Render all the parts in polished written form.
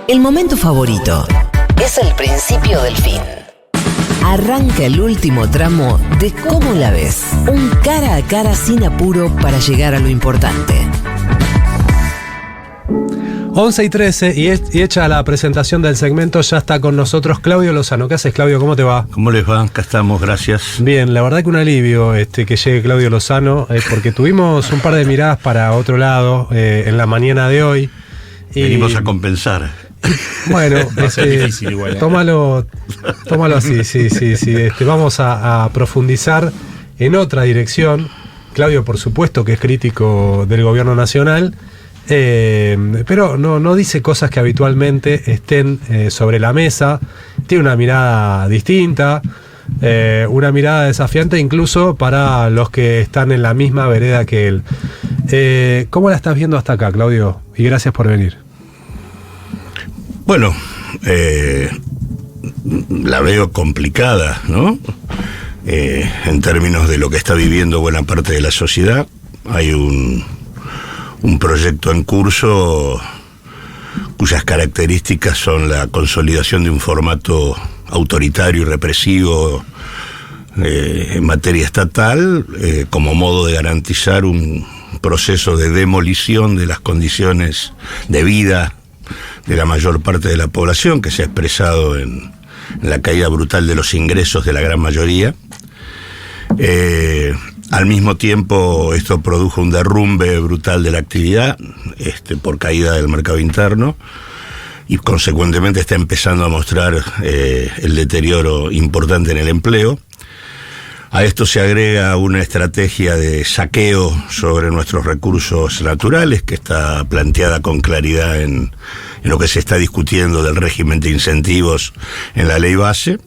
El momento favorito es el principio del fin. Arranca el último tramo de Cómo la ves. Un cara a cara sin apuro para llegar a lo importante. 11:13 y hecha la presentación del segmento, ya está con nosotros Claudio Lozano. ¿Qué haces, Claudio? ¿Cómo te va? ¿Cómo les va? Acá estamos, gracias. Bien, la verdad que un alivio que llegue Claudio Lozano, porque tuvimos un par de miradas para otro lado en la mañana de hoy. Venimos a compensar. Bueno, tómalo así, sí. Vamos a profundizar en otra dirección. Claudio, por supuesto, que es crítico del gobierno nacional. Pero no dice cosas que habitualmente estén sobre la mesa. Tiene una mirada distinta, una mirada desafiante incluso para los que están en la misma vereda que él. ¿Cómo la estás viendo hasta acá, Claudio? Y gracias por venir. Bueno, la veo complicada, ¿no? En términos de lo que está viviendo buena parte de la sociedad. Hay un proyecto en curso cuyas características son la consolidación de un formato autoritario y represivo en materia estatal, como modo de garantizar un proceso de demolición de las condiciones de vida de la mayor parte de la población, que se ha expresado en la caída brutal de los ingresos de la gran mayoría. Al mismo tiempo, esto produjo un derrumbe brutal de la actividad, por caída del mercado interno, y consecuentemente está empezando a mostrar el deterioro importante en el empleo. A esto se agrega una estrategia de saqueo sobre nuestros recursos naturales, que está planteada con claridad en lo que se está discutiendo del régimen de incentivos en la ley base.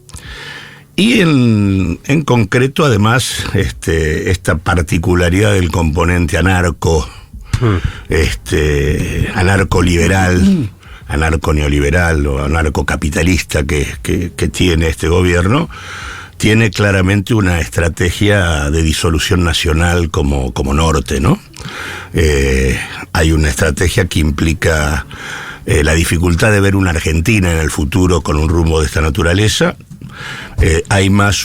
Y en concreto, además, esta particularidad del componente anarco-liberal, anarco-neoliberal o anarco-capitalista que tiene este gobierno, tiene claramente una estrategia de disolución nacional como norte, ¿no? Hay una estrategia que implica la dificultad de ver una Argentina en el futuro con un rumbo de esta naturaleza. Hay más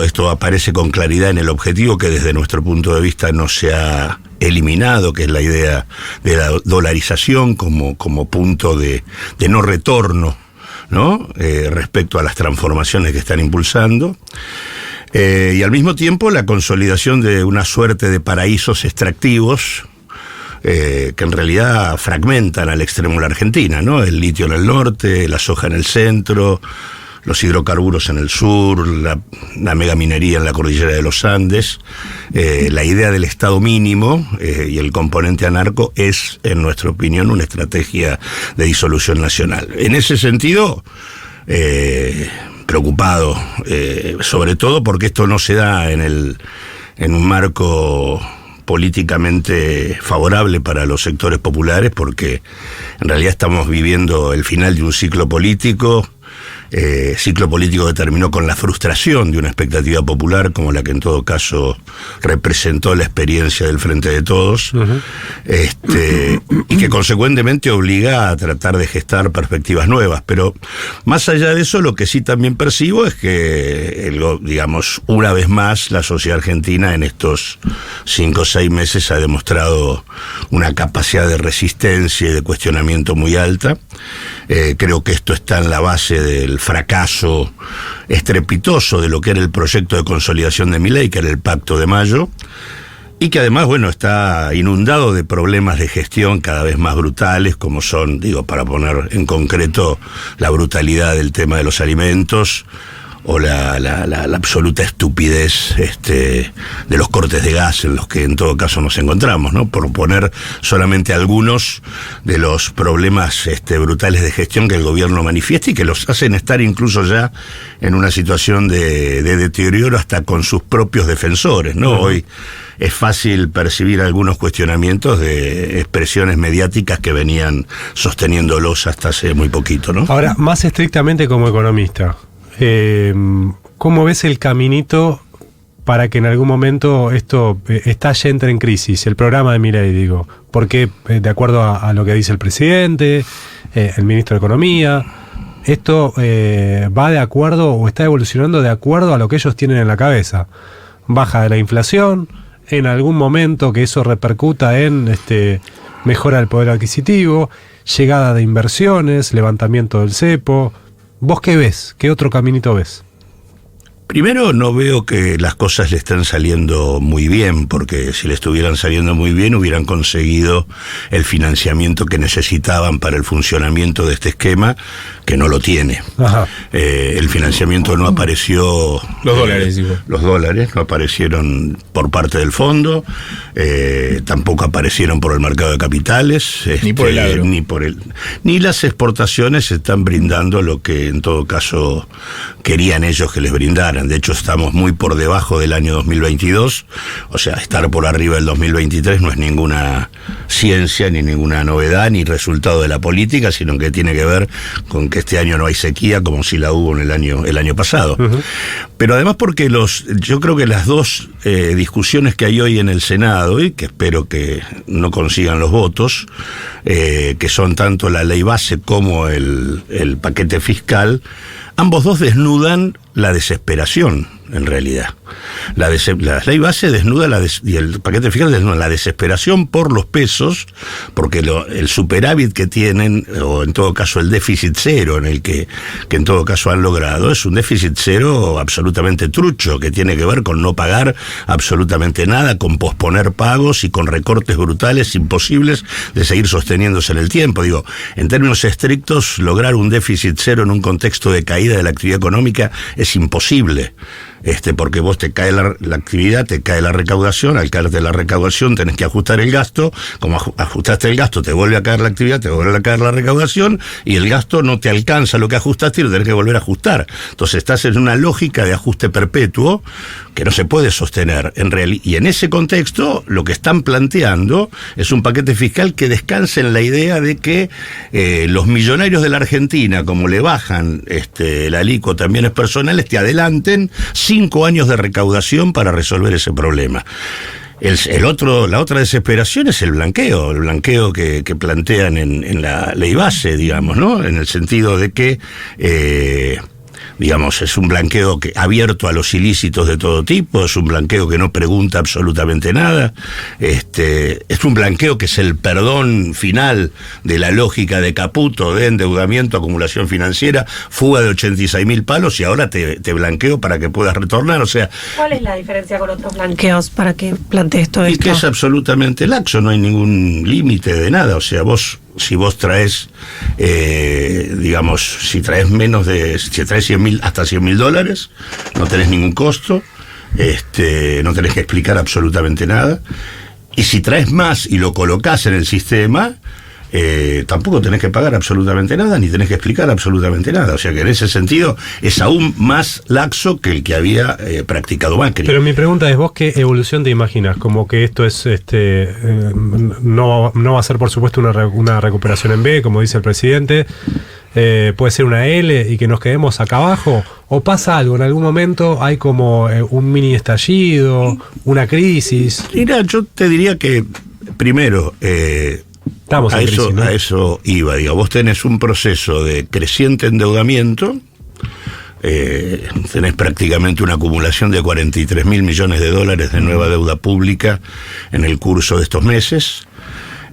esto aparece con claridad en el objetivo que desde nuestro punto de vista no se ha eliminado, que es la idea de la dolarización como punto de no retorno, ¿no? Respecto a las transformaciones que están impulsando. Y al mismo tiempo la consolidación de una suerte de paraísos extractivos que en realidad fragmentan al extremo de la Argentina, ¿no? El litio en el norte, la soja en el centro, los hidrocarburos en el sur, la megaminería en la cordillera de los Andes. La idea del Estado mínimo y el componente anarco es, en nuestra opinión, una estrategia de disolución nacional. En ese sentido, preocupado, sobre todo porque esto no se da en un marco políticamente favorable para los sectores populares, porque en realidad estamos viviendo el final de un ciclo político que terminó con la frustración de una expectativa popular como la que en todo caso representó la experiencia del Frente de Todos, y que consecuentemente obliga a tratar de gestar perspectivas nuevas. Pero más allá de eso, lo que sí también percibo es que, una vez más, la sociedad argentina en estos 5 o 6 meses ha demostrado una capacidad de resistencia y de cuestionamiento muy alta. Creo que esto está en la base del fracaso estrepitoso de lo que era el proyecto de consolidación de Milei, que era el Pacto de Mayo, y que además, está inundado de problemas de gestión cada vez más brutales, como son, para poner en concreto, la brutalidad del tema de los alimentos, o la absoluta estupidez de los cortes de gas en los que en todo caso nos encontramos, ¿no? Por poner solamente algunos de los problemas brutales de gestión que el gobierno manifiesta y que los hacen estar incluso ya en una situación de deterioro hasta con sus propios defensores, ¿no? Hoy es fácil percibir algunos cuestionamientos de expresiones mediáticas que venían sosteniéndolos hasta hace muy poquito, ¿no? Ahora, más estrictamente como economista, ¿cómo ves el caminito para que en algún momento esto entre en crisis? El programa de Milei, porque de acuerdo a lo que dice el presidente, el ministro de Economía. Esto va de acuerdo o está evolucionando de acuerdo a lo que ellos tienen en la cabeza. Baja de la inflación, en algún momento que eso repercuta en mejora del poder adquisitivo, llegada de inversiones, levantamiento del cepo. ¿Vos qué ves? ¿Qué otro caminito ves? Primero, no veo que las cosas le estén saliendo muy bien, porque si le estuvieran saliendo muy bien hubieran conseguido el financiamiento que necesitaban para el funcionamiento de este esquema, que no lo tiene. El financiamiento no apareció... Los dólares, digo. Los dólares no aparecieron por parte del fondo, tampoco aparecieron por el mercado de capitales. Ni por el agro. Ni las exportaciones están brindando lo que en todo caso querían ellos que les brindaran. De hecho, estamos muy por debajo del año 2022, o sea, estar por arriba del 2023 no es ninguna ciencia, ni ninguna novedad, ni resultado de la política, sino que tiene que ver con que este año no hay sequía como si la hubo en el año pasado. Uh-huh. Pero además porque yo creo que las dos discusiones que hay hoy en el Senado, y que espero que no consigan los votos, que son tanto la ley base como el paquete fiscal, ambos dos desnudan la desesperación, en realidad. La ley base desnuda y el paquete fiscal desnuda la desesperación por los pesos, porque el superávit que tienen, o en todo caso el déficit cero que en todo caso han logrado, es un déficit cero absolutamente trucho, que tiene que ver con no pagar absolutamente nada, con posponer pagos y con recortes brutales imposibles de seguir sosteniéndose en el tiempo. Digo, en términos estrictos, lograr un déficit cero en un contexto de caída de la actividad económica es imposible. Porque vos te cae la actividad, te cae la recaudación, al caerte la recaudación tenés que ajustar el gasto, como ajustaste el gasto te vuelve a caer la actividad, te vuelve a caer la recaudación, y el gasto no te alcanza lo que ajustaste y lo tenés que volver a ajustar. Entonces estás en una lógica de ajuste perpetuo que no se puede sostener. Y en ese contexto, lo que están planteando es un paquete fiscal que descansa en la idea de que los millonarios de la Argentina, como le bajan la alícuota en bienes personales, te adelanten 5 años de recaudación para resolver ese problema. La otra desesperación es el blanqueo que plantean en la ley base, digamos, ¿no? En el sentido de que es un blanqueo abierto a los ilícitos de todo tipo, es un blanqueo que no pregunta absolutamente nada, es un blanqueo que es el perdón final de la lógica de Caputo, de endeudamiento, acumulación financiera, fuga de 86.000 palos, y ahora te blanqueo para que puedas retornar, o sea... ¿Cuál es la diferencia con otros blanqueos para que plantees todo esto? Y que es absolutamente laxo, no hay ningún límite de nada, o sea, si vos traes, si traes hasta $100.000, no tenés ningún costo, no tenés que explicar absolutamente nada, y si traes más y lo colocás en el sistema, tampoco tenés que pagar absolutamente nada, ni tenés que explicar absolutamente nada. O sea que en ese sentido es aún más laxo que el que había practicado Macri. Pero mi pregunta es, ¿vos qué evolución te imaginas? Como que esto es no va a ser, por supuesto, una recuperación en B, como dice el presidente, puede ser una L y que nos quedemos acá abajo, o pasa algo, en algún momento hay como un mini estallido, una crisis. Mira, yo te diría que primero... A eso iba, vos tenés un proceso de creciente endeudamiento, tenés prácticamente una acumulación de $43.000 millones de nueva deuda pública en el curso de estos meses.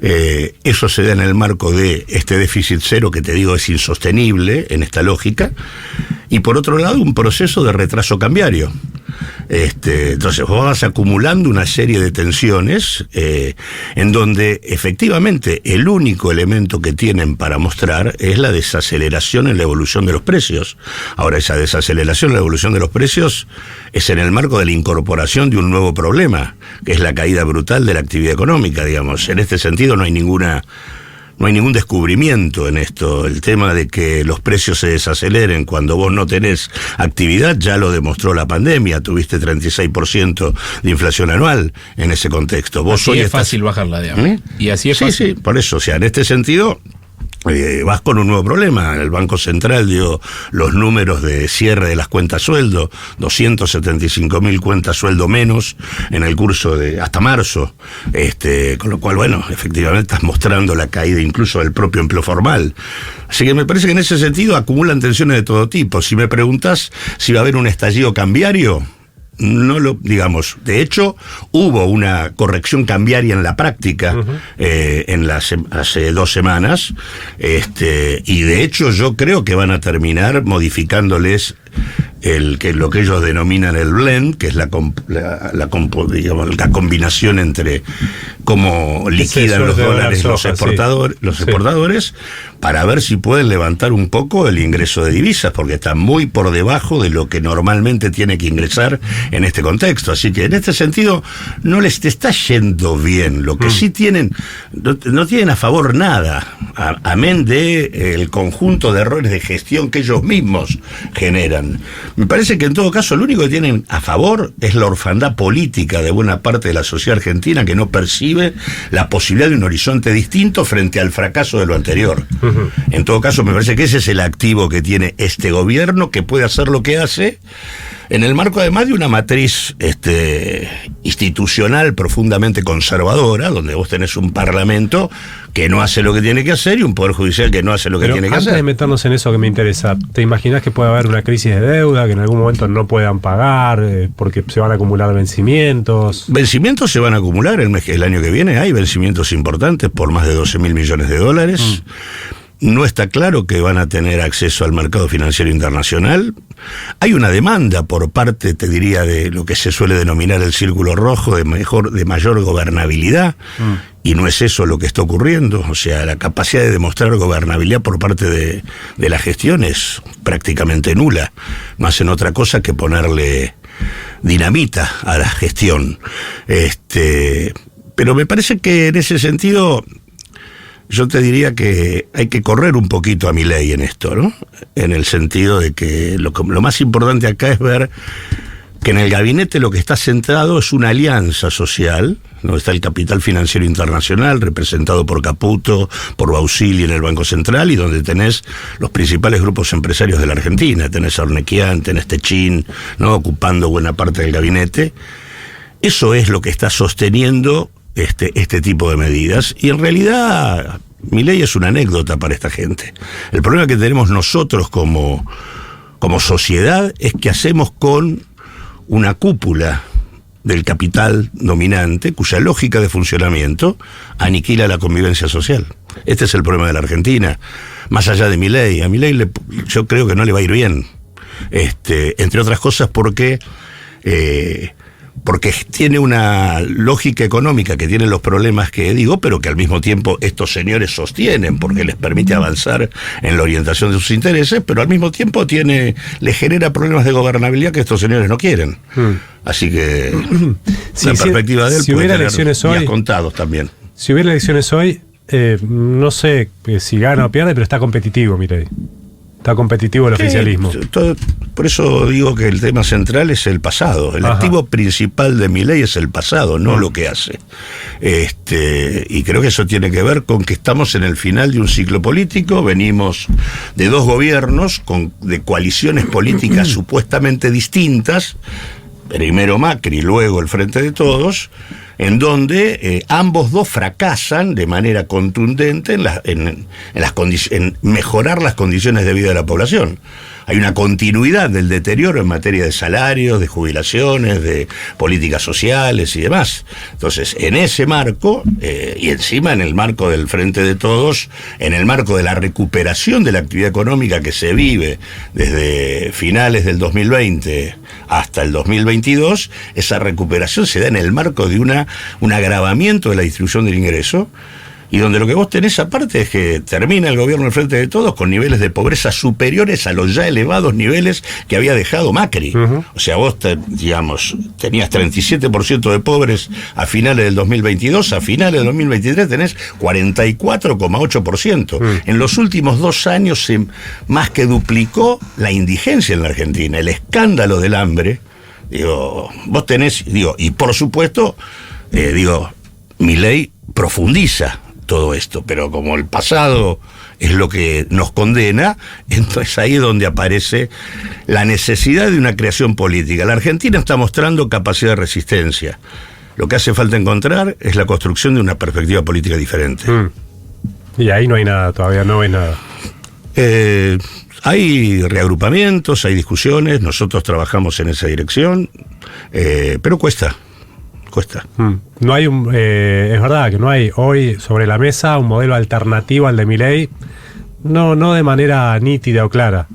Eso se da en el marco de este déficit cero que te digo es insostenible en esta lógica, y por otro lado un proceso de retraso cambiario. Entonces vos vas acumulando una serie de tensiones en donde efectivamente el único elemento que tienen para mostrar es la desaceleración en la evolución de los precios. Ahora, esa desaceleración en la evolución de los precios es en el marco de la incorporación de un nuevo problema, que es la caída brutal de la actividad económica, digamos. En este sentido no hay ningún descubrimiento en esto. El tema de que los precios se desaceleren cuando vos no tenés actividad ya lo demostró la pandemia. Tuviste 36% de inflación anual en ese contexto. Vos así es fácil bajarla, digamos. Y así es fácil. Sí, por eso, o sea, en este sentido vas con un nuevo problema. El Banco Central dio los números de cierre de las cuentas sueldo, 275.000 cuentas sueldo menos en el curso de hasta marzo, con lo cual, bueno, efectivamente estás mostrando la caída incluso del propio empleo formal. Así que me parece que en ese sentido acumulan tensiones de todo tipo. Si me preguntás si va a haber un estallido cambiario, no lo digamos. De hecho, hubo una corrección cambiaria en la práctica hace 2 semanas, y de hecho yo creo que van a terminar modificándoles lo que ellos denominan el blend, que es la combinación entre cómo liquidan los dólares los exportadores, para ver si pueden levantar un poco el ingreso de divisas, porque está muy por debajo de lo que normalmente tiene que ingresar en este contexto. Así que en este sentido no les está yendo bien. Lo que sí tienen, no tienen a favor nada, amén de el conjunto de errores de gestión que ellos mismos generan. Me parece que en todo caso lo único que tienen a favor es la orfandad política de buena parte de la sociedad argentina, que no percibe la posibilidad de un horizonte distinto frente al fracaso de lo anterior. En todo caso, me parece que ese es el activo que tiene este gobierno, que puede hacer lo que hace en el marco además de una matriz institucional profundamente conservadora, donde vos tenés un parlamento que no hace lo que tiene que hacer y un poder judicial que no hace lo que tiene que hacer. Antes de meternos en eso que me interesa, ¿te imaginas que puede haber una crisis de deuda, que en algún momento no puedan pagar porque se van a acumular vencimientos? Vencimientos se van a acumular el año que viene. Hay vencimientos importantes por más de 12.000 millones de dólares. No está claro que van a tener acceso al mercado financiero internacional. Hay una demanda por parte, te diría, de lo que se suele denominar el círculo rojo, de mayor gobernabilidad, y no es eso lo que está ocurriendo. O sea, la capacidad de demostrar gobernabilidad por parte de la gestión es prácticamente nula. No hacen otra cosa que ponerle dinamita a la gestión. Pero me parece que en ese sentido, yo te diría que hay que correr un poquito a Milei en esto, ¿no? En el sentido de que lo más importante acá es ver que en el gabinete lo que está centrado es una alianza social, donde está el capital financiero internacional, representado por Caputo, por Bausili en el Banco Central, y donde tenés los principales grupos empresarios de la Argentina, tenés a Ornequian, tenés Techin, ¿no?, ocupando buena parte del gabinete. Eso es lo que está sosteniendo este tipo de medidas, y en realidad Milei es una anécdota para esta gente. El problema que tenemos nosotros como sociedad es que hacemos con una cúpula del capital dominante, cuya lógica de funcionamiento aniquila la convivencia social. Este es el problema de la Argentina, más allá de Milei. A Milei yo creo que no le va a ir bien, entre otras cosas porque tiene una lógica económica que tiene los problemas que digo, pero que al mismo tiempo estos señores sostienen, porque les permite avanzar en la orientación de sus intereses, pero al mismo tiempo le genera problemas de gobernabilidad que estos señores no quieren. Así que la perspectiva de él puede tener días contados también. Si hubiera elecciones hoy, no sé si gana o pierde, pero está competitivo, Milei. Está competitivo el oficialismo. Por eso digo que el tema central es el pasado. El activo principal de Milei es el pasado, no lo que hace. Y creo que eso tiene que ver con que estamos en el final de un ciclo político. Venimos de 2 gobiernos de coaliciones políticas supuestamente distintas. Primero Macri, luego el Frente de Todos, en ambos dos fracasan de manera contundente en mejorar las condiciones de vida de la población. Hay una continuidad del deterioro en materia de salarios, de jubilaciones, de políticas sociales y demás. Entonces, en ese marco, y encima en el marco del Frente de Todos, en el marco de la recuperación de la actividad económica que se vive desde finales del 2020 hasta el 2022, esa recuperación se da en el marco de un agravamiento de la distribución del ingreso, y donde lo que vos tenés aparte es que termina el gobierno del Frente de Todos con niveles de pobreza superiores a los ya elevados niveles que había dejado Macri. O sea, vos tenías 37% de pobres a finales del 2022, a finales del 2023 tenés 44,8%. En los últimos 2 años se más que duplicó la indigencia en la Argentina, el escándalo del hambre. Vos tenés, y por supuesto, Milei profundiza todo esto, pero como el pasado es lo que nos condena, entonces ahí es donde aparece la necesidad de una creación política. La Argentina está mostrando capacidad de resistencia. Lo que hace falta encontrar es la construcción de una perspectiva política diferente. Y ahí no hay nada, todavía no hay nada. Hay reagrupamientos, hay discusiones, nosotros trabajamos en esa dirección, pero cuesta. No hay es verdad que no hay hoy sobre la mesa un modelo alternativo al de Milei, no de manera nítida o clara.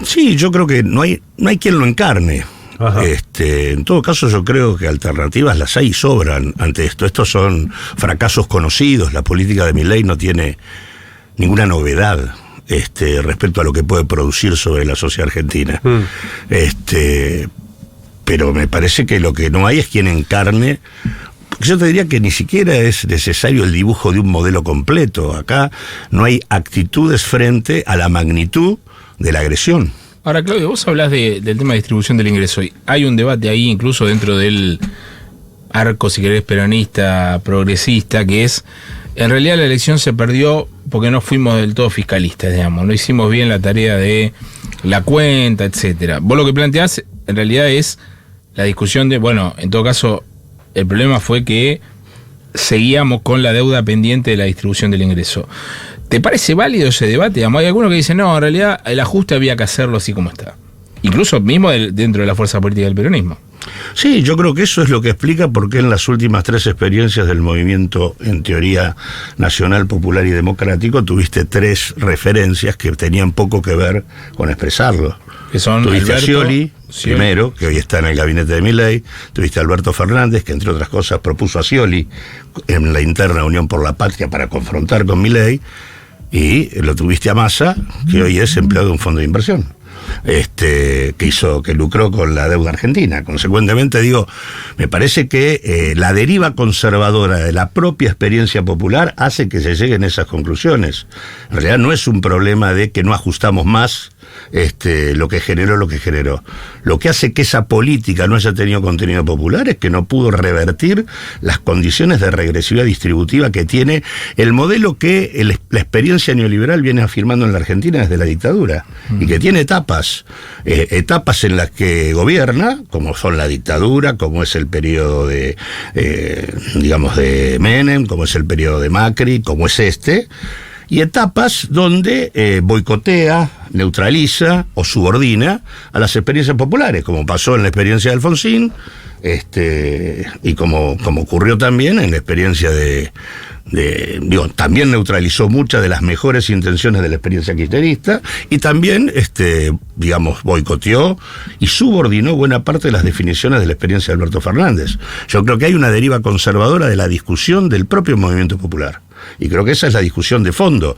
Sí, yo creo que no hay quien lo encarne. En todo caso, yo creo que alternativas las hay y sobran ante esto. Estos son fracasos conocidos. La política de Milei no tiene ninguna novedad respecto a lo que puede producir sobre la sociedad argentina. Pero me parece que lo que no hay es quien encarne. Yo te diría que ni siquiera es necesario el dibujo de un modelo completo. Acá no hay actitudes frente a la magnitud de la agresión. Ahora, Claudio, vos hablás del tema de distribución del ingreso. Hay un debate ahí, incluso dentro del arco, si querés, peronista, progresista, que es, en realidad la elección se perdió porque no fuimos del todo fiscalistas, digamos. No hicimos bien la tarea de la cuenta, etcétera. Vos lo que planteás, en realidad, es la discusión de, bueno, en todo caso, el problema fue que seguíamos con la deuda pendiente de la distribución del ingreso. ¿Te parece válido ese debate? Digamos, hay algunos que dicen, no, en realidad el ajuste había que hacerlo así como está. Incluso mismo dentro de la fuerza política del peronismo. Sí, yo creo que eso es lo que explica por qué en las últimas 3 experiencias del movimiento, en teoría, nacional, popular y democrático, tuviste 3 referencias que tenían poco que ver con expresarlo. Que son tuviste Alberto, a Scioli, primero, que hoy está en el gabinete de Milei. Tuviste a Alberto Fernández, que entre otras cosas propuso a Scioli en la interna Unión por la Patria para confrontar con Milei. Y lo tuviste a Massa, que hoy es empleado de un fondo de inversión, que lucró con la deuda argentina. Consecuentemente, me parece que la deriva conservadora de la propia experiencia popular hace que se lleguen a esas conclusiones. En realidad no es un problema de que no ajustamos más lo que generó. Lo que hace que esa política no haya tenido contenido popular es que no pudo revertir las condiciones de regresividad distributiva que tiene el modelo que la experiencia neoliberal viene afirmando en la Argentina desde la dictadura, y que tiene etapas en las que gobierna, como son la dictadura, como es el periodo de Menem, como es el periodo de Macri, como es y etapas donde boicotea, neutraliza o subordina a las experiencias populares, como pasó en la experiencia de Alfonsín, y como ocurrió también en la experiencia también neutralizó muchas de las mejores intenciones de la experiencia kirchnerista, y también, boicoteó y subordinó buena parte de las definiciones de la experiencia de Alberto Fernández. Yo creo que hay una deriva conservadora de la discusión del propio movimiento popular. Y creo que esa es la discusión de fondo.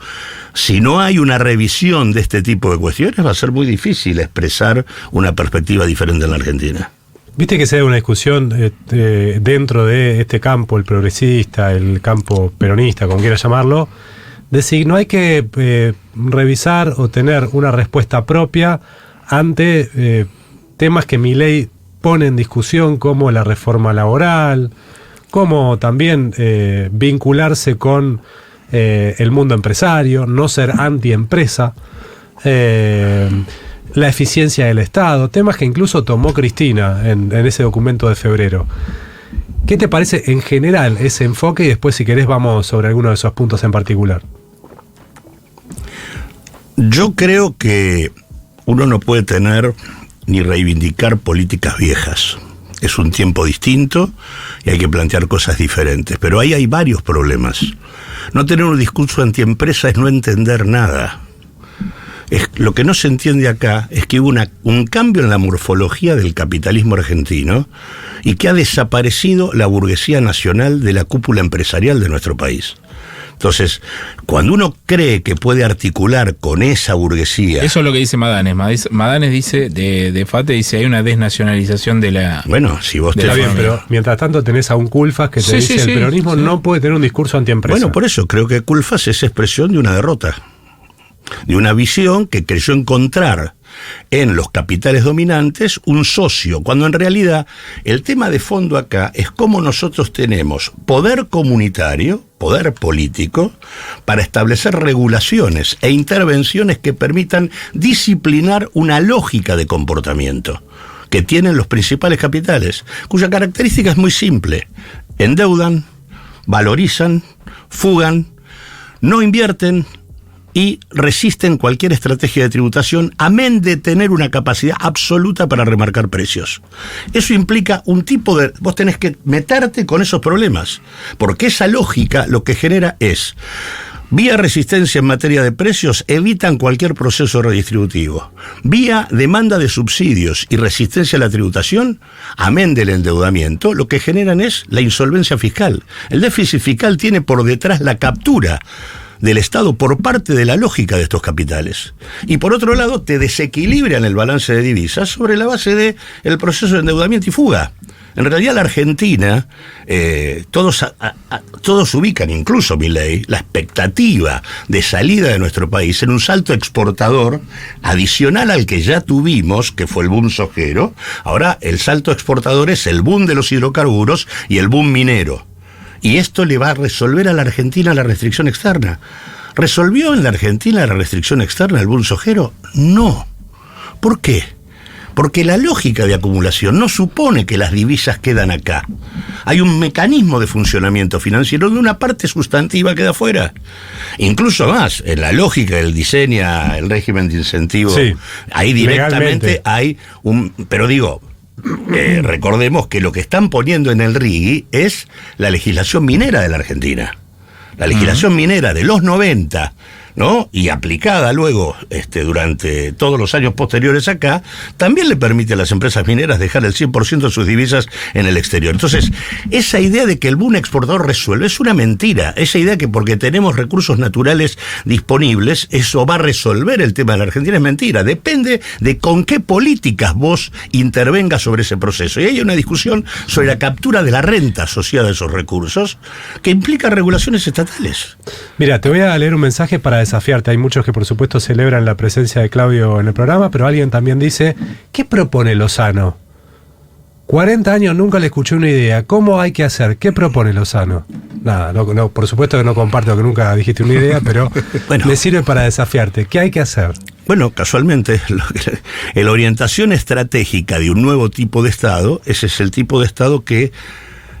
Si no hay una revisión de este tipo de cuestiones, va a ser muy difícil expresar una perspectiva diferente en la Argentina. Viste que se da una discusión dentro de este campo, el progresista, el campo peronista, como quiera llamarlo, de si no hay que revisar o tener una respuesta propia ante temas que Milei pone en discusión, como la reforma laboral, como también vincularse con el mundo empresario, no ser antiempresa, la eficiencia del Estado, temas que incluso tomó Cristina en ese documento de febrero. ¿Qué te parece en general ese enfoque? Y después, si querés, vamos sobre alguno de esos puntos en particular. Yo creo que uno no puede tener ni reivindicar políticas viejas. Es un tiempo distinto y hay que plantear cosas diferentes. Pero ahí hay varios problemas. No tener un discurso antiempresa es no entender nada. Lo que no se entiende acá es que hubo un cambio en la morfología del capitalismo argentino y que ha desaparecido la burguesía nacional de la cúpula empresarial de nuestro país. Entonces, cuando uno cree que puede articular con esa burguesía... Eso es lo que dice Madanes. Madanes dice, de FATE, dice, hay una desnacionalización de la... Bueno, si vos te... Está bien, pero mientras tanto tenés a un Culfas que te dice el peronismo no puede tener un discurso antiempresa. Bueno, por eso creo que Culfas es expresión de una derrota, de una visión que creyó encontrar en los capitales dominantes un socio, cuando en realidad el tema de fondo acá es cómo nosotros tenemos poder comunitario, poder político, para establecer regulaciones e intervenciones que permitan disciplinar una lógica de comportamiento que tienen los principales capitales, cuya característica es muy simple: endeudan, valorizan, fugan, no invierten y resisten cualquier estrategia de tributación, amén de tener una capacidad absoluta para remarcar precios. Eso implica un tipo de... Vos tenés que meterte con esos problemas, porque esa lógica lo que genera es... Vía resistencia en materia de precios evitan cualquier proceso redistributivo. Vía demanda de subsidios y resistencia a la tributación, amén del endeudamiento, lo que generan es la insolvencia fiscal. El déficit fiscal tiene por detrás la captura del Estado por parte de la lógica de estos capitales. Y por otro lado, te desequilibran el balance de divisas sobre la base del proceso de endeudamiento y fuga. En realidad la Argentina, todos ubican, incluso Milei, la expectativa de salida de nuestro país en un salto exportador adicional al que ya tuvimos, que fue el boom sojero. Ahora el salto exportador es el boom de los hidrocarburos y el boom minero. Y esto le va a resolver a la Argentina la restricción externa. ¿Resolvió en la Argentina la restricción externa el boom sojero? No. ¿Por qué? Porque la lógica de acumulación no supone que las divisas quedan acá. Hay un mecanismo de funcionamiento financiero de una parte sustantiva queda afuera. Incluso más, en la lógica del diseña el régimen de incentivo, sí, ahí directamente legalmente hay un... Pero digo, recordemos que lo que están poniendo en el RIGI es la legislación minera de la Argentina. La legislación minera de los 90, ¿no? Y aplicada luego durante todos los años posteriores acá, también le permite a las empresas mineras dejar el 100% de sus divisas en el exterior. Entonces, esa idea de que el boom exportador resuelve es una mentira. Esa idea que porque tenemos recursos naturales disponibles, eso va a resolver el tema de la Argentina es mentira. Depende de con qué políticas vos intervengas sobre ese proceso. Y hay una discusión sobre la captura de la renta asociada a esos recursos que implica regulaciones estatales. Mira, te voy a leer un mensaje para desafiarte. Hay muchos que por supuesto celebran la presencia de Claudio en el programa, pero alguien también dice, ¿qué propone Lozano? 40 años nunca le escuché una idea. ¿Cómo hay que hacer? ¿Qué propone Lozano? Nada, no, por supuesto que no comparto que nunca dijiste una idea, pero bueno, me sirve para desafiarte. ¿Qué hay que hacer? Bueno, casualmente, la orientación estratégica de un nuevo tipo de Estado, ese es el tipo de Estado que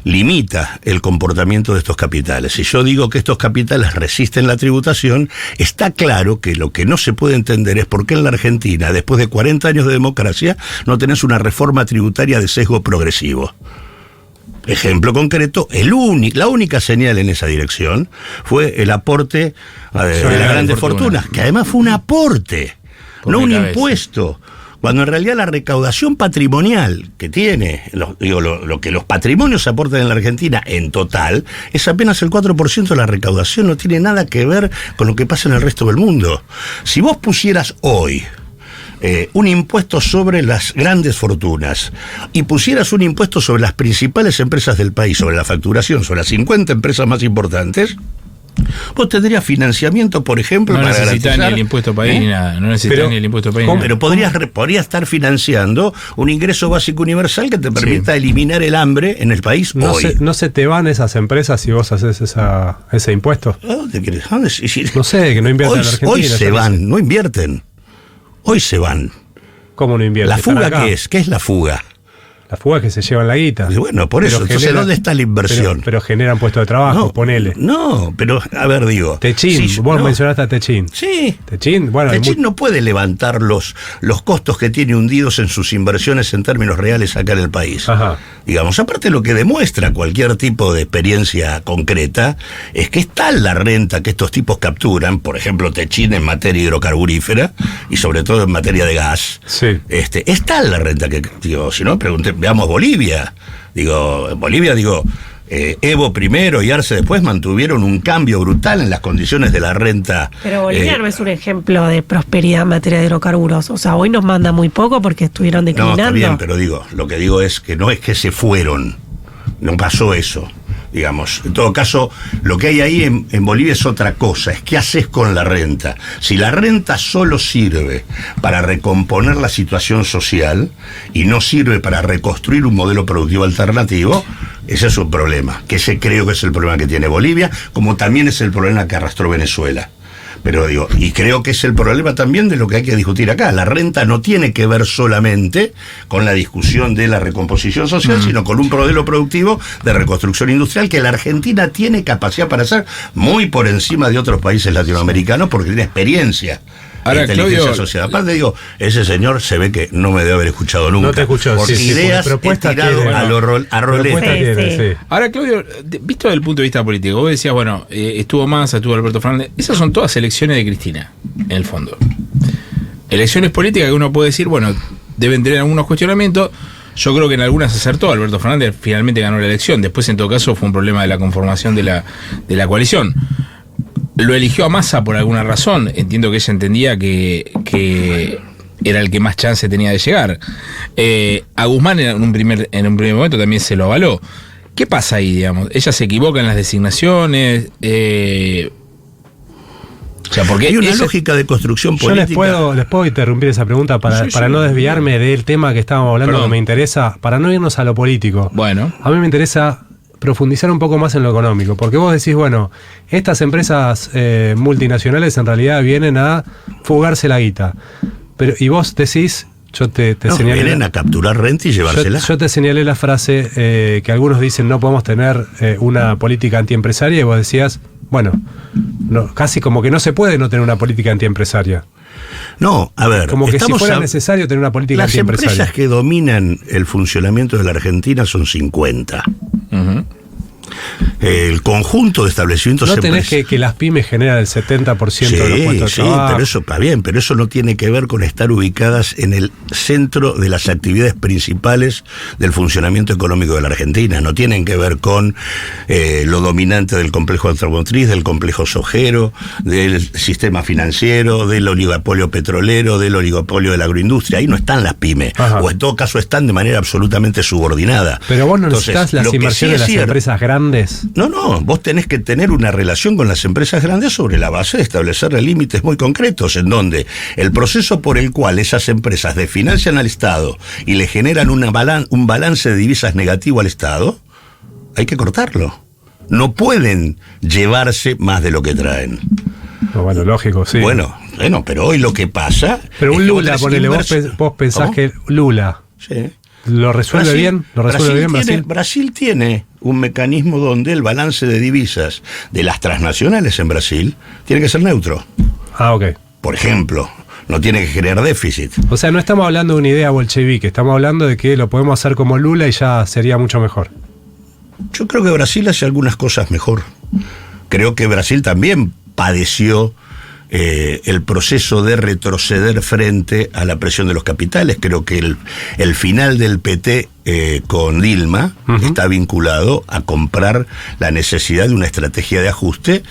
limita el comportamiento de estos capitales. Si yo digo que estos capitales resisten la tributación, está claro que lo que no se puede entender es por qué en la Argentina, después de 40 años de democracia, no tenés una reforma tributaria de sesgo progresivo. Ejemplo concreto, la única señal en esa dirección fue el aporte de las grandes fortunas, que además fue un aporte, no un impuesto. Cuando en realidad la recaudación patrimonial que tiene, lo que los patrimonios aportan en la Argentina en total, es apenas el 4% de la recaudación, no tiene nada que ver con lo que pasa en el resto del mundo. Si vos pusieras hoy un impuesto sobre las grandes fortunas y pusieras un impuesto sobre las principales empresas del país, sobre la facturación, sobre las 50 empresas más importantes, vos tendrías financiamiento, por ejemplo, no para necesitas ni el impuesto país ni nada. No necesitas ni el impuesto país. Pero podrías estar financiando un ingreso básico universal que te permita eliminar el hambre en el país hoy. ¿No se te van esas empresas si vos haces ese impuesto? ¿Dónde quieres? No sé, que no invierten en Argentina. Hoy se van, no invierten. Hoy se van. ¿Cómo no invierten? ¿La fuga qué es? ¿Qué es la fuga? La fuga es que se llevan la guita. Bueno, por eso. Entonces, ¿dónde está la inversión? Pero generan puestos de trabajo, ponele. No, pero, a ver, digo... Techín, vos mencionaste a Techín. Sí. Techín, bueno... Techín no puede levantar los costos que tiene hundidos en sus inversiones en términos reales acá en el país. Ajá. Digamos, aparte lo que demuestra cualquier tipo de experiencia concreta es que es tal la renta que estos tipos capturan, por ejemplo, Techín en materia hidrocarburífera y sobre todo en materia de gas. Sí. Es tal la renta que, digo, si no, veamos Bolivia. Evo primero y Arce después mantuvieron un cambio brutal en las condiciones de la renta. Pero Bolivia no es un ejemplo de prosperidad en materia de hidrocarburos. O sea, hoy nos manda muy poco porque estuvieron declinando. No, está bien, pero lo que digo es que no es que se fueron. No pasó eso. digamos. En todo caso, lo que hay ahí en Bolivia es otra cosa, es qué haces con la renta. Si la renta solo sirve para recomponer la situación social y no sirve para reconstruir un modelo productivo alternativo, ese es un problema, que ese creo que es el problema que tiene Bolivia, como también es el problema que arrastró Venezuela. Pero digo, y creo que es el problema también de lo que hay que discutir acá. La renta no tiene que ver solamente con la discusión de la recomposición social, sino con un modelo productivo de reconstrucción industrial que la Argentina tiene capacidad para hacer muy por encima de otros países latinoamericanos porque tiene experiencia. Ahora, inteligencia Claudio, social. Aparte digo, ese señor se ve que no me debe haber escuchado nunca. No te escuchó, porque sí, ideas propuestas tirado tiene, a roleta. Sí. Ahora, Claudio, visto desde el punto de vista político, vos decías, bueno, estuvo Massa, estuvo Alberto Fernández, esas son todas elecciones de Cristina, en el fondo. Elecciones políticas que uno puede decir, bueno, deben tener algunos cuestionamientos. Yo creo que en algunas acertó. Alberto Fernández finalmente ganó la elección. Después, en todo caso, fue un problema de la conformación de la coalición. Lo eligió a Massa por alguna razón. Entiendo que ella entendía que era el que más chance tenía de llegar. A Guzmán en un primer momento también se lo avaló. ¿Qué pasa ahí, digamos? Ella se equivoca en las designaciones. O sea, porque hay una lógica de construcción política. Yo les puedo interrumpir esa pregunta para no desviarme del tema que estábamos hablando. Perdón. Que me interesa, para no irnos a lo político. Bueno. A mí me interesa profundizar un poco más en lo económico, porque vos decís, bueno, estas empresas multinacionales en realidad vienen a fugarse la guita, y vos decís, yo te señalé, vienen a capturar renta y llevársela. yo te señalé la frase que algunos dicen no podemos tener una política antiempresaria, y vos decías, bueno, no, casi como que no se puede no tener una política antiempresaria. No, a ver, Como que si fuera necesario tener una política las antiempresaria. empresas que dominan el funcionamiento de la Argentina son 50. Uh-huh. El conjunto de establecimientos ¿No tenés que las pymes generan el 70% de los puestos de trabajo? pero eso está bien, pero eso no tiene que ver con estar ubicadas en el centro de las actividades principales del funcionamiento económico de la Argentina. No tienen que ver con lo dominante del complejo automotriz, del complejo sojero, del sistema financiero, del oligopolio petrolero, del oligopolio de la agroindustria. Ahí no están las pymes. Ajá. O en todo caso están de manera absolutamente subordinada. Pero vos no necesitas las inversiones de las empresas grandes. No, vos tenés que tener una relación con las empresas grandes sobre la base de establecer límites muy concretos, en donde el proceso por el cual esas empresas desfinancian al Estado y le generan un balance de divisas negativo al Estado, hay que cortarlo. No pueden llevarse más de lo que traen. No, bueno, lógico, sí. Bueno, pero hoy lo que pasa... Pero un Lula, ponele, vos pensás ¿cómo? Que Lula... Sí. ¿Lo resuelve bien? Brasil tiene un mecanismo donde el balance de divisas de las transnacionales en Brasil tiene que ser neutro. Ah, ok. Por ejemplo, no tiene que generar déficit. O sea, no estamos hablando de una idea bolchevique, estamos hablando de que lo podemos hacer como Lula y ya sería mucho mejor. Yo creo que Brasil hace algunas cosas mejor. Creo que Brasil también padeció el proceso de retroceder frente a la presión de los capitales. Creo que el final del PT con Dilma está vinculado a comprar la necesidad de una estrategia de ajuste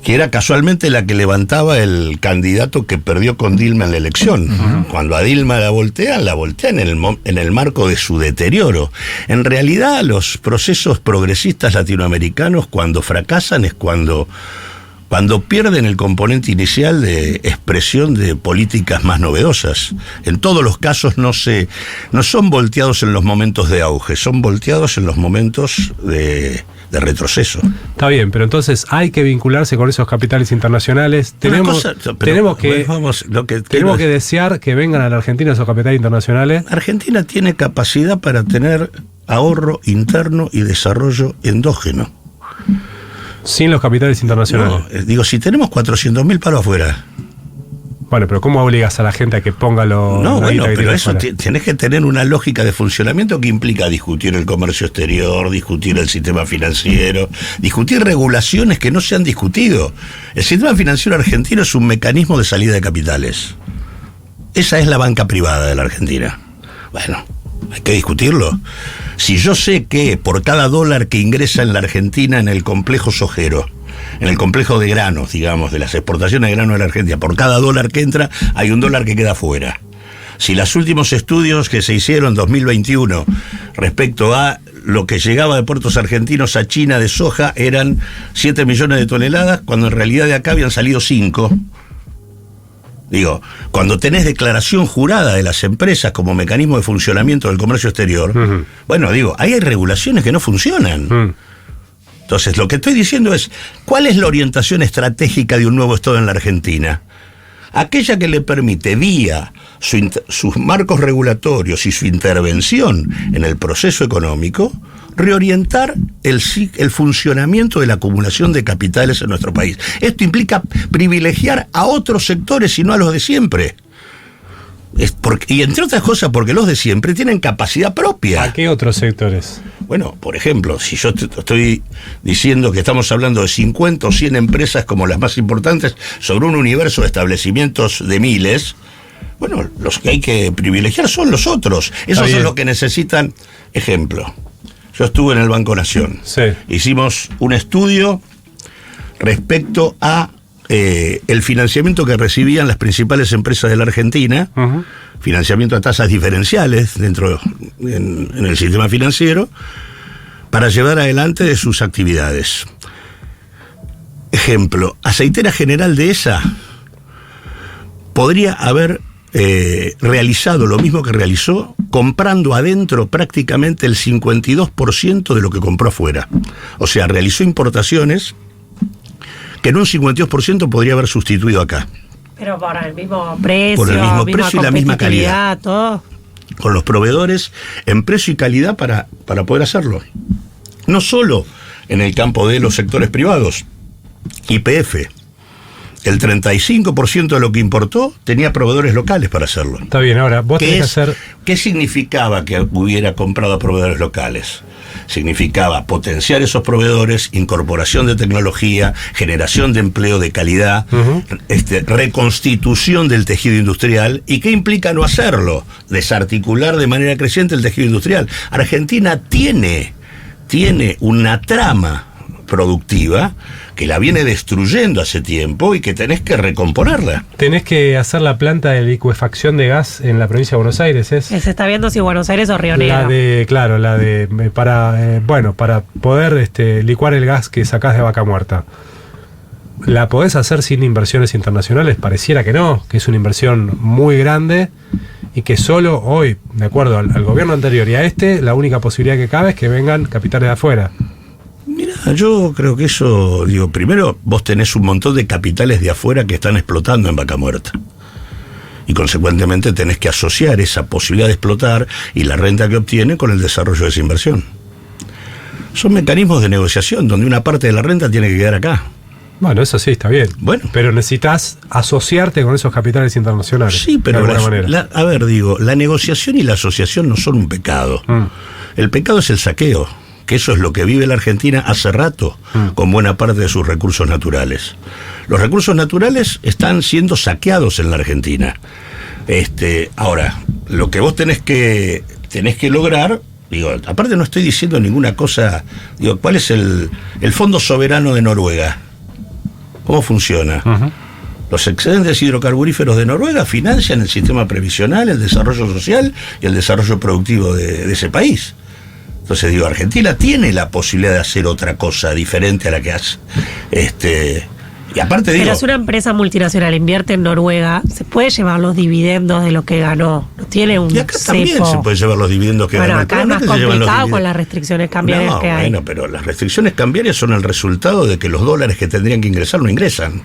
que era casualmente la que levantaba el candidato que perdió con Dilma en la elección. Cuando a Dilma la voltean en el marco de su deterioro. En realidad, los procesos progresistas latinoamericanos, cuando fracasan, es cuando pierden el componente inicial de expresión de políticas más novedosas. En todos los casos no son volteados en los momentos de auge, son volteados en los momentos de retroceso. Está bien, pero entonces hay que vincularse con esos capitales internacionales. Tenemos que desear que vengan a la Argentina esos capitales internacionales. Argentina tiene capacidad para tener ahorro interno y desarrollo endógeno. Sin los capitales internacionales. No, si tenemos 400.000 paros afuera. Bueno, pero ¿cómo obligas a la gente a que ponga los... No, bueno, pero eso tenés que tener una lógica de funcionamiento que implica discutir el comercio exterior, discutir el sistema financiero, discutir regulaciones que no se han discutido. El sistema financiero argentino es un mecanismo de salida de capitales. Esa es la banca privada de la Argentina. Bueno, hay que discutirlo. Si yo sé que por cada dólar que ingresa en la Argentina en el complejo sojero, en el complejo de granos, digamos, de las exportaciones de granos de la Argentina, por cada dólar que entra, hay un dólar que queda fuera. Si los últimos estudios que se hicieron en 2021 respecto a lo que llegaba de puertos argentinos a China de soja eran 7 millones de toneladas, cuando en realidad de acá habían salido 5. Digo, cuando tenés declaración jurada de las empresas como mecanismo de funcionamiento del comercio exterior, bueno, digo, ahí hay regulaciones que no funcionan. Entonces, lo que estoy diciendo es, ¿cuál es la orientación estratégica de un nuevo Estado en la Argentina? Aquella que le permite, vía sus marcos regulatorios y su intervención en el proceso económico, reorientar el funcionamiento de la acumulación de capitales en nuestro país. Esto implica privilegiar a otros sectores y no a los de siempre. Y entre otras cosas porque los de siempre tienen capacidad propia. ¿A qué otros sectores? Bueno, por ejemplo, si yo estoy diciendo que estamos hablando de 50 o 100 empresas como las más importantes sobre un universo de establecimientos de miles, bueno, los que hay que privilegiar son los otros. Esos son los que necesitan. Ejemplo, yo estuve en el Banco Nación. Sí. Hicimos un estudio respecto a el financiamiento que recibían las principales empresas de la Argentina, financiamiento a tasas diferenciales dentro en el sistema financiero, para llevar adelante de sus actividades. Ejemplo, Aceitera General Dehesa podría haber realizado lo mismo que realizó, comprando adentro prácticamente el 52% de lo que compró afuera. O sea, realizó importaciones que en un 52% podría haber sustituido acá. Pero por el mismo precio, por el mismo precio y la misma calidad. Todo. Con los proveedores en precio y calidad para poder hacerlo. No solo en el campo de los sectores privados. YPF, el 35% de lo que importó tenía proveedores locales para hacerlo. Está bien, ahora vos tenés que hacer... ¿Qué significaba que hubiera comprado a proveedores locales? Significaba potenciar esos proveedores, incorporación de tecnología, generación de empleo de calidad, reconstitución del tejido industrial. ¿Y qué implica no hacerlo? Desarticular de manera creciente el tejido industrial. Argentina tiene una trama productiva que la viene destruyendo hace tiempo y que tenés que recomponerla. Tenés que hacer la planta de licuefacción de gas en la provincia de Buenos Aires, ¿es? Se está viendo si Buenos Aires o Río Negro. Para poder licuar el gas que sacás de Vaca Muerta. ¿La podés hacer sin inversiones internacionales? Pareciera que no, que es una inversión muy grande y que solo hoy, de acuerdo al gobierno anterior y a la única posibilidad que cabe es que vengan capitales de afuera. Mira, yo creo que eso, primero vos tenés un montón de capitales de afuera que están explotando en Vaca Muerta. Y consecuentemente tenés que asociar esa posibilidad de explotar y la renta que obtiene con el desarrollo de esa inversión. Son mecanismos de negociación donde una parte de la renta tiene que quedar acá. Bueno, eso sí, está bien. Bueno, pero necesitas asociarte con esos capitales internacionales. Sí, pero la negociación y la asociación no son un pecado. El pecado es el saqueo, que eso es lo que vive la Argentina hace rato, con buena parte de sus recursos naturales. Los recursos naturales están siendo saqueados en la Argentina. Ahora, lo que vos tenés que lograr, aparte no estoy diciendo ninguna cosa, ¿cuál es el Fondo Soberano de Noruega? ¿Cómo funciona? Los excedentes hidrocarburíferos de Noruega financian el sistema previsional, el desarrollo social y el desarrollo productivo de ese país. Entonces Argentina tiene la posibilidad de hacer otra cosa diferente a la que hace. Y aparte pero es una empresa multinacional, invierte en Noruega, se puede llevar los dividendos de lo que ganó. No tiene un y acá también se puede llevar los dividendos que ganó. Acá es más complicado con las restricciones cambiarias que hay. Bueno, pero las restricciones cambiarias son el resultado de que los dólares que tendrían que ingresar no ingresan.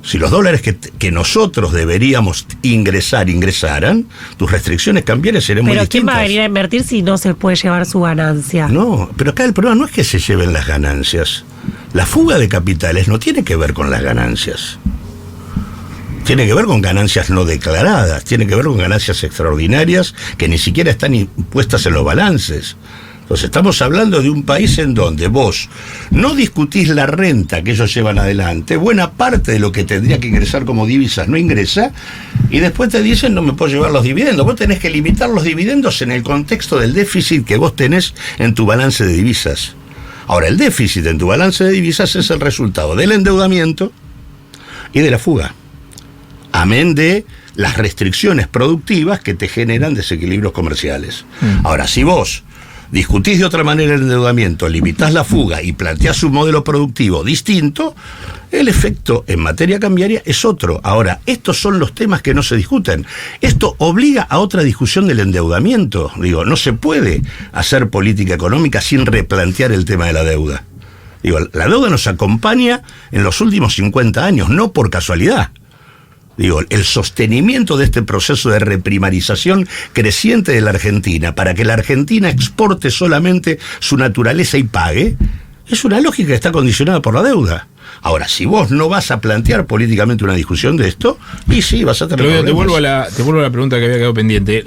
Si los dólares que nosotros deberíamos ingresaran, tus restricciones cambiarias serían muy distintas. Pero ¿quién va a venir a invertir si no se puede llevar su ganancia? No, pero acá el problema no es que se lleven las ganancias. La fuga de capitales no tiene que ver con las ganancias. Tiene que ver con ganancias no declaradas, tiene que ver con ganancias extraordinarias que ni siquiera están impuestas en los balances. Entonces estamos hablando de un país en donde vos no discutís la renta que ellos llevan adelante, buena parte de lo que tendría que ingresar como divisas no ingresa, y después te dicen no me puedo llevar los dividendos. Vos tenés que limitar los dividendos en el contexto del déficit que vos tenés en tu balance de divisas. Ahora, el déficit en tu balance de divisas es el resultado del endeudamiento y de la fuga. Amén de las restricciones productivas que te generan desequilibrios comerciales. Ahora, si vos discutís de otra manera el endeudamiento, limitás la fuga y planteás un modelo productivo distinto, el efecto en materia cambiaria es otro. Ahora, estos son los temas que no se discuten. Esto obliga a otra discusión del endeudamiento. Digo, no se puede hacer política económica sin replantear el tema de la deuda. Digo, la deuda nos acompaña en los últimos 50 años, no por casualidad. Digo, el sostenimiento de este proceso de reprimarización creciente de la Argentina para que la Argentina exporte solamente su naturaleza y pague, es una lógica que está condicionada por la deuda. Ahora, si vos no vas a plantear políticamente una discusión de esto, y sí, vas a tener problemas. Te vuelvo a la pregunta que había quedado pendiente.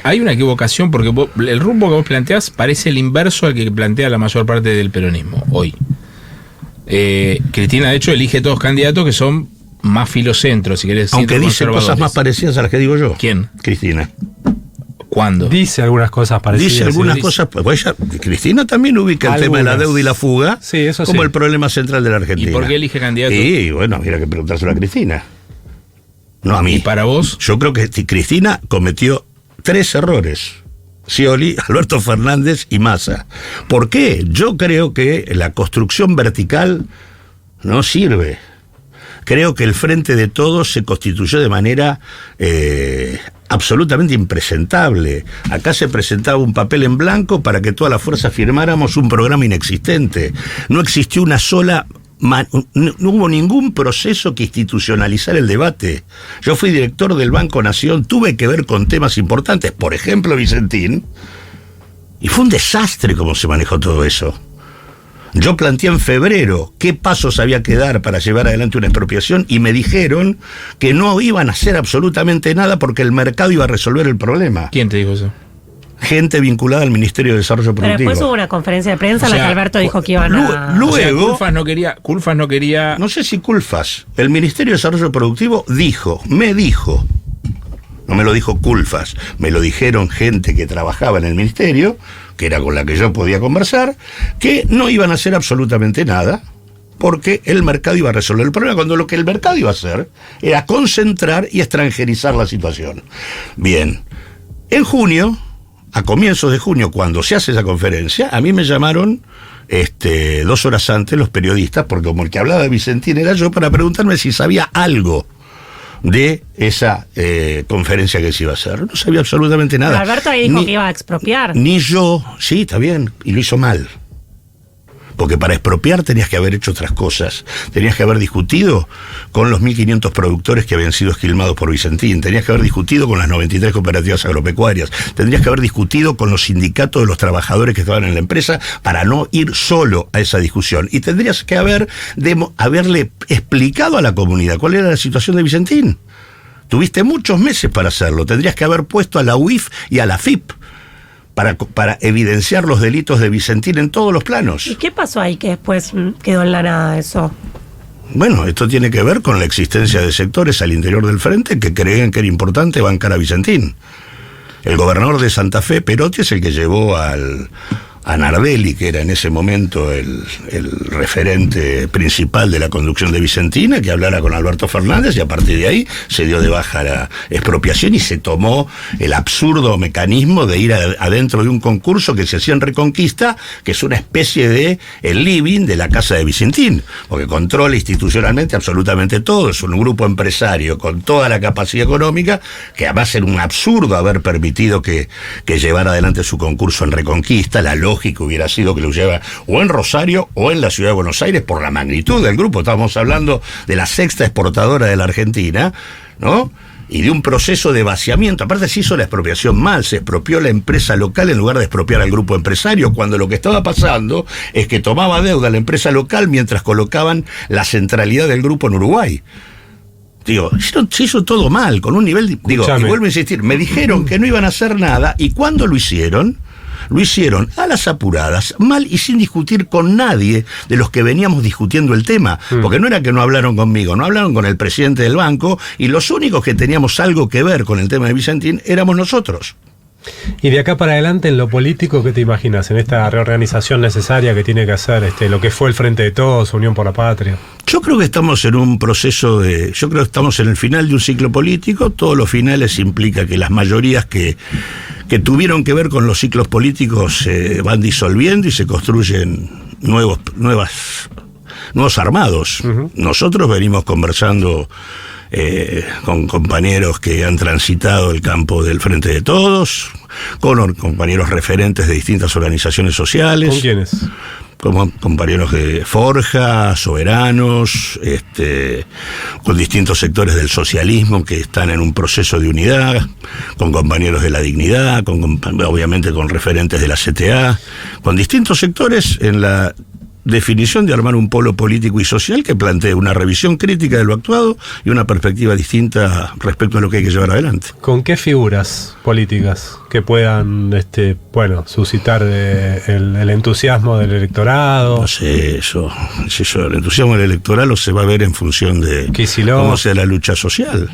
Hay una equivocación porque el rumbo que vos planteás parece el inverso al que plantea la mayor parte del peronismo hoy. Cristina, de hecho, elige todos candidatos que son más filocentros, si querés. Aunque dice cosas más parecidas a las que digo yo. ¿Quién? Cristina. ¿Cuándo? Dice algunas cosas parecidas. Dice algunas cosas. Pues Cristina también ubica el tema de la deuda y la fuga como el problema central de la Argentina. ¿Y por qué elige candidato? Sí, bueno, mira que preguntárselo a Cristina. No a mí. ¿Y para vos? Yo creo que Cristina cometió 3 errores. Scioli, Alberto Fernández y Massa. ¿Por qué? Yo creo que la construcción vertical no sirve. Creo que el Frente de Todos se constituyó de manera absolutamente impresentable. Acá se presentaba un papel en blanco para que todas las fuerzas firmáramos un programa inexistente. No existió una sola... No hubo ningún proceso que institucionalizara el debate. Yo fui director del Banco Nación, tuve que ver con temas importantes, por ejemplo Vicentín, y fue un desastre cómo se manejó todo eso. Yo planteé en febrero qué pasos había que dar para llevar adelante una expropiación y me dijeron que no iban a hacer absolutamente nada porque el mercado iba a resolver el problema. ¿Quién te dijo eso? Gente vinculada al Ministerio de Desarrollo Productivo. Pero después hubo una conferencia de prensa en la que Alberto dijo que iban a... Luego, o sea, Culfas no quería... No sé si Culfas. El Ministerio de Desarrollo Productivo me dijo, no me lo dijo Culfas, me lo dijeron gente que trabajaba en el ministerio, que era con la que yo podía conversar, que no iban a hacer absolutamente nada, porque el mercado iba a resolver el problema, cuando lo que el mercado iba a hacer era concentrar y extranjerizar la situación. Bien, en junio, a comienzos de junio, cuando se hace esa conferencia, a mí me llamaron 2 horas antes los periodistas, porque como el que hablaba de Vicentín era yo, para preguntarme si sabía algo de esa conferencia que se iba a hacer. No sabía absolutamente nada. Pero Alberto ahí dijo que iba a expropiar. Ni yo, sí, está bien, y lo hizo mal. Porque para expropiar tenías que haber hecho otras cosas. Tenías que haber discutido con los 1.500 productores que habían sido esquilmados por Vicentín. Tenías que haber discutido con las 93 cooperativas agropecuarias. Tendrías que haber discutido con los sindicatos de los trabajadores que estaban en la empresa para no ir solo a esa discusión. Y tendrías que haberle explicado a la comunidad cuál era la situación de Vicentín. Tuviste muchos meses para hacerlo. Tendrías que haber puesto a la UIF y a la FIP para evidenciar los delitos de Vicentín en todos los planos. ¿Y qué pasó ahí que después quedó en la nada eso? Bueno, esto tiene que ver con la existencia de sectores al interior del Frente que creían que era importante bancar a Vicentín. El gobernador de Santa Fe, Perotti, es el que llevó a Nardelli, que era en ese momento el referente principal de la conducción de Vicentina, que hablara con Alberto Fernández, y a partir de ahí se dio de baja la expropiación y se tomó el absurdo mecanismo de ir adentro de un concurso que se hacía en Reconquista, que es una especie de el living de la casa de Vicentín, porque controla institucionalmente absolutamente todo, es un grupo empresario con toda la capacidad económica, que además era un absurdo haber permitido que llevara adelante su concurso en Reconquista. La lógico hubiera sido que lo lleva o en Rosario o en la ciudad de Buenos Aires por la magnitud del grupo. Estábamos hablando de la 6ª exportadora de la Argentina, ¿no? Y de un proceso de vaciamiento. Aparte se hizo la expropiación mal, se expropió la empresa local en lugar de expropiar al grupo empresario, cuando lo que estaba pasando es que tomaba deuda la empresa local mientras colocaban la centralidad del grupo en Uruguay. Digo, se hizo todo mal, con un nivel... y vuelvo a insistir, me dijeron que no iban a hacer nada, y cuando lo hicieron a las apuradas, mal y sin discutir con nadie de los que veníamos discutiendo el tema, porque no era que no hablaron conmigo, no hablaron con el presidente del banco, y los únicos que teníamos algo que ver con el tema de Vicentín éramos nosotros. Y de acá para adelante, en lo político, ¿qué te imaginas? En esta reorganización necesaria que tiene que hacer lo que fue el Frente de Todos, Unión por la Patria. Yo creo que estamos en un proceso yo creo que estamos en el final de un ciclo político. Todos los finales implica que las mayorías que que tuvieron que ver con los ciclos políticos se van disolviendo y se construyen nuevos armados. Nosotros venimos conversando con compañeros que han transitado el campo del Frente de Todos, con compañeros referentes de distintas organizaciones sociales. ¿Con quiénes? Como compañeros de Forja, Soberanos, con distintos sectores del socialismo que están en un proceso de unidad, con compañeros de la Dignidad, obviamente con referentes de la CTA, con distintos sectores en la definición de armar un polo político y social que plantee una revisión crítica de lo actuado y una perspectiva distinta respecto a lo que hay que llevar adelante. ¿Con qué figuras políticas que puedan suscitar el entusiasmo del electorado? No sé, eso, el entusiasmo del electorado se va a ver en función de Kicillof. Cómo sea la lucha social.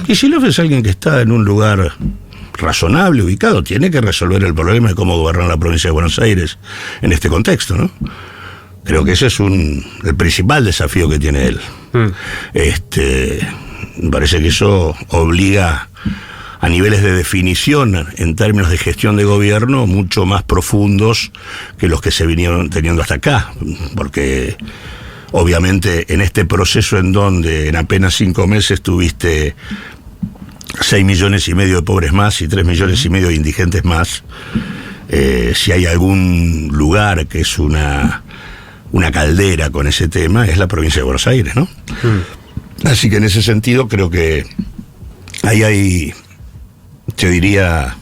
Kicillof es alguien que está en un lugar razonable, ubicado, tiene que resolver el problema de cómo gobernar la provincia de Buenos Aires en este contexto, ¿no? Creo que ese es el principal desafío que tiene él. Me parece que eso obliga a niveles de definición en términos de gestión de gobierno mucho más profundos que los que se vinieron teniendo hasta acá, porque obviamente en este proceso en donde en apenas 5 meses tuviste 6,5 millones de pobres más y 3,5 millones de indigentes más, si hay algún lugar que es una caldera con ese tema, es la provincia de Buenos Aires, ¿no? Así que en ese sentido creo que ahí hay, te diría,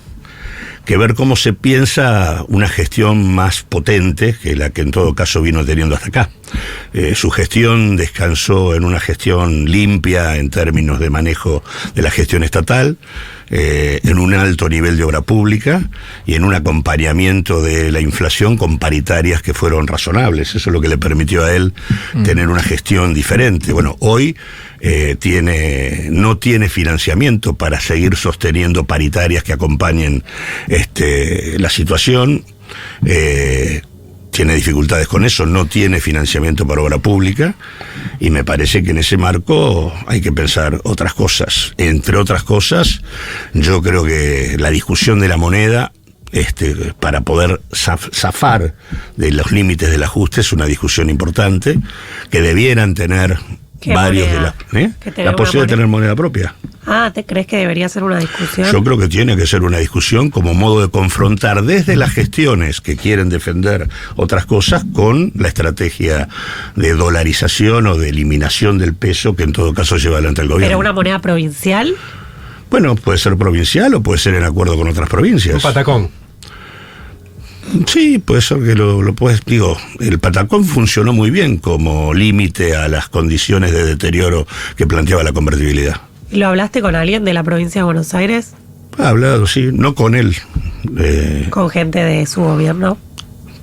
que ver cómo se piensa una gestión más potente que la que en todo caso vino teniendo hasta acá. Su gestión descansó en una gestión limpia en términos de manejo de la gestión estatal, en un alto nivel de obra pública y en un acompañamiento de la inflación con paritarias que fueron razonables. Eso es lo que le permitió a él tener una gestión diferente. Bueno, hoy no tiene financiamiento para seguir sosteniendo paritarias que acompañen la situación. Tiene dificultades con eso, no tiene financiamiento para obra pública, y me parece que en ese marco hay que pensar otras cosas. Entre otras cosas, yo creo que la discusión de la moneda, para poder zafar de los límites del ajuste, es una discusión importante que debieran tener varios moneda? de la posibilidad de tener moneda propia. ¿Te crees que debería ser una discusión? Yo creo que tiene que ser una discusión como modo de confrontar desde las gestiones que quieren defender otras cosas con la estrategia de dolarización o de eliminación del peso que en todo caso lleva adelante el gobierno. ¿Pero una moneda provincial? Bueno, puede ser provincial o puede ser en acuerdo con otras provincias. Un patacón. Sí, puede ser que lo puedes. Digo, el patacón funcionó muy bien como límite a las condiciones de deterioro que planteaba la convertibilidad. ¿Y lo hablaste con alguien de la provincia de Buenos Aires? Ha hablado, sí, no con él. ¿Con gente de su gobierno?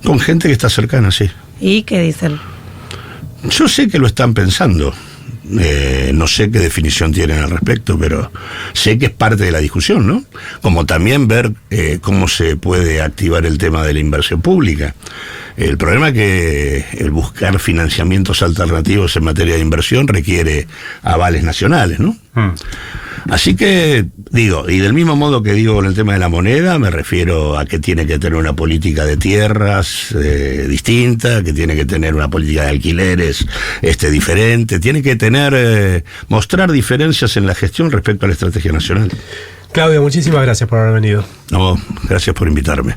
Con gente que está cercana, sí. ¿Y qué dicen? Yo sé que lo están pensando. No sé qué definición tienen al respecto, pero sé que es parte de la discusión, ¿no? Como también ver cómo se puede activar el tema de la inversión pública. El problema es que el buscar financiamientos alternativos en materia de inversión requiere avales nacionales, ¿no? Así que, digo, y del mismo modo que digo con el tema de la moneda, me refiero a que tiene que tener una política de tierras distinta, que tiene que tener una política de alquileres diferente, tiene que tener, mostrar diferencias en la gestión respecto a la estrategia nacional. Claudio, muchísimas gracias por haber venido. No, gracias por invitarme.